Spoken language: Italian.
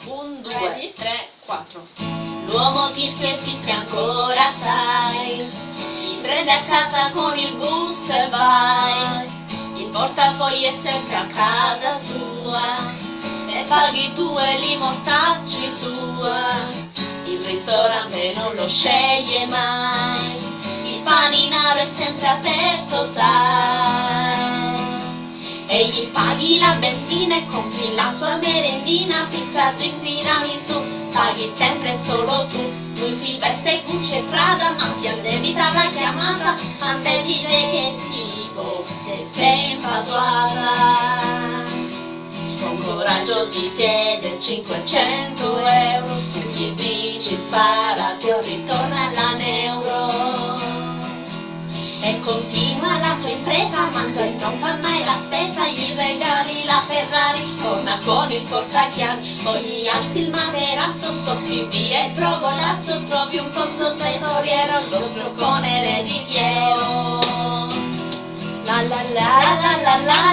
1, 2, 3, 4. L'uomo dir che esiste ancora, sai, ti prende a casa con il bus e vai, il portafogli è sempre a casa sua, e paghi tu e li mortacci sua, il ristorante non lo sceglie mai, il paninaro è sempre aperto, sai, e gli paghi la benzina e compri la sua merendina, pizza, drink, tiramisù, paghi sempre solo tu. Lui si veste Gucci e Prada, ma ti addebita la chiamata, a te dire che tipo che sei infatuata. Con coraggio ti chiede 500 euro, tu gli dici sparati o ritorna all'euro. E continua la sua impresa, mangia e non fa mai la spesa, gli regali la Ferrari, torna con il portachiavi, poi gli alzi il materasso, soffi via il provolazzo, trovi un pozzo tesoriero, lo stroccone ereditiero. La la la la la la.